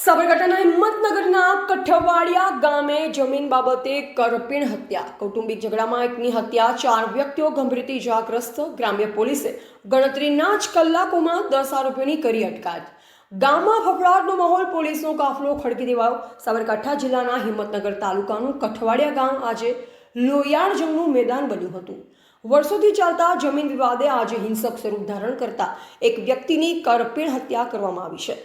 સાબરકાંઠાના હિંમતનગરના કઠવાડિયા ગામે જમીન બાબતે કરપીણ હત્યા. કૌટુંબિક ઝઘડામાં એકની હત્યા, 4 વ્યક્તિઓ ગંભીર રીતે ઇજાગ્રસ્ત. ગ્રામ્ય પોલીસે ગણતરીના જ કલાકોમાં 10 આરોપીઓની કરી અટકાયત. ગામમાં ફફડાટનો માહોલ, પોલીસનો કાફલો ખડકી દેવાયો. સાબરકાંઠા જિલ્લાના હિંમતનગર તાલુકાનું કઠવાડિયા ગામ આજે લોહિયાળ જંગનું મેદાન બન્યું હતું. વર્ષોથી ચાલતા જમીન વિવાદે આજે હિંસક સ્વરૂપ ધારણ કરતા એક વ્યક્તિની કરપીણ હત્યા કરવામાં આવી છે.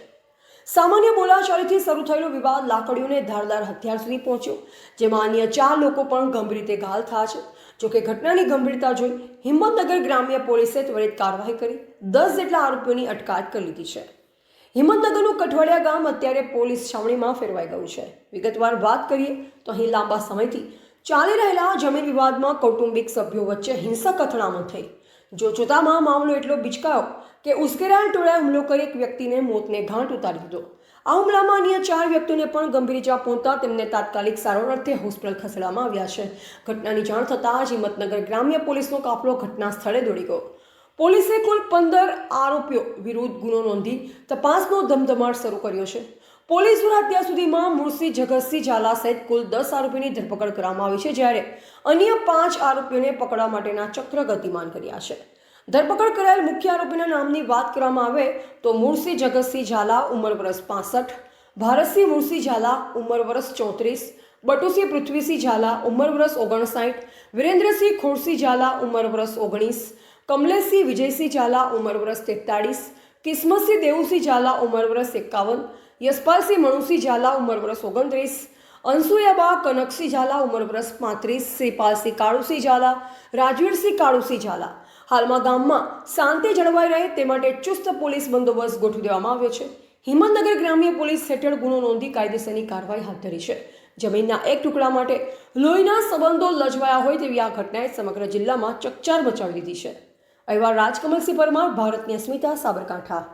સામાન્ય બોલાચાલીથી શરૂ થયેલો વિવાદ લાકડીઓને ધારદાર હથિયાર સુધી પહોંચ્યો, જેમાં અન્ય 4 લોકો પણ ગંભીર રીતે ઘાયલ થયા છે. જોકે ઘટનાની ગંભીરતા જોઈ હિંમતનગર ગ્રામ્ય પોલીસે ત્વરિત કાર્યવાહી કરી 10 જેટલા આરોપીઓની અટકાયત કરી લીધી છે. હિંમતનગરનું કઠવાડિયા ગામ અત્યારે પોલીસ છાવણીમાં ફેરવાઈ ગયું છે. વિગતવાર વાત કરીએ તો અહીં લાંબા સમયથી ચાલી રહેલા જમીન વિવાદમાં કૌટુંબિક સભ્યો વચ્ચે હિંસક અથડામણ થઈ. જોતજોતામાં મામલો એટલો બિચકાયો કે ઉશ્કેરાયેલ ટોળાએ હુમલો કરી એક વ્યક્તિને મોતને ઘાટ ઉતારી દીધો. આ હુમલામાં અન્ય 4 વ્યક્તિઓને પણ ગંભીર ઇજા પહોંચતા તેમને તાત્કાલિક સારવાર અર્થે હોસ્પિટલ ખસેડવામાં આવ્યા છે. ઘટનાની જાણ થતાં જ હિંમતનગર ગ્રામ્ય પોલીસનો કાફલો ઘટના સ્થળે દોડી ગયો. પોલીસે કુલ 15 આરોપીઓ વિરુદ્ધ ગુનો નોંધી તપાસનો ધમધમાટ શરૂ કર્યો છે. પોલીસ દ્વારા અત્યાર સુધીમાં મુળસી જગતસિંહ ઝાલા સહિત કુલ 10 આરોપીની ધરપકડ કરવામાં આવી છે, જ્યારે અન્ય 5 આરોપીઓને પકડવા માટેના ચક્ર ગતિમાન કર્યા છે. ધરપકડ કરાયેલ મુખ્ય આરોપીના નામની વાત કરવામાં આવે તો મુળસી જગતસિંહ ઝાલા ઉંમર વર્ષ 65, ભારતસિંહ મુળસી ઝાલા ઉંમર વર્ષ 34, બટુસિંહ પૃથ્વીસિંહ ઝાલા ઉંમર વર્ષ 59, વિરેન્દ્રસિંહ ખોડસિંહ ઝાલા ઉંમર વર્ષ 19, કમલેશસિંહ વિજયસિંહ ઝાલા ઉંમર વર્ષ 43, કિસ્મતસિંહ દેવુસિંહ ઝાલા ઉંમર વર્ષ 51, યશપાલસિંહ મણુસિંહ ઝાલા ઉંમર વર્ષ 29, અનસુયાબા કનકસિંહ ઝાલા ઉંમર વર્ષ 35, શ્રીપાલસિંહ કાળુસિંહ ઝાલા, રાજવીરસિંહ કાળુસિંહ ઝાલા. હાલમાં ગામમાં શાંતિ જળવાઈ રહે તે માટે ચુસ્ત પોલીસ બંદોબસ્ત ગોઠવી દેવામાં આવ્યો છે. હિંમતનગર ગ્રામ્ય પોલીસ હેઠળ ગુનો નોંધી કાયદેસરની કાર્યવાહી હાથ ધરી છે. જમીનના એક ટુકડા માટે લોહીના સંબંધો લજવાયા હોય તેવી આ ઘટનાએ સમગ્ર જિલ્લામાં ચકચાર મચાવી દીધી છે. અહેવાલ રાજકમલસિંહ પરમાર, ભારતની અસ્મિતા, સાબરકાંઠા.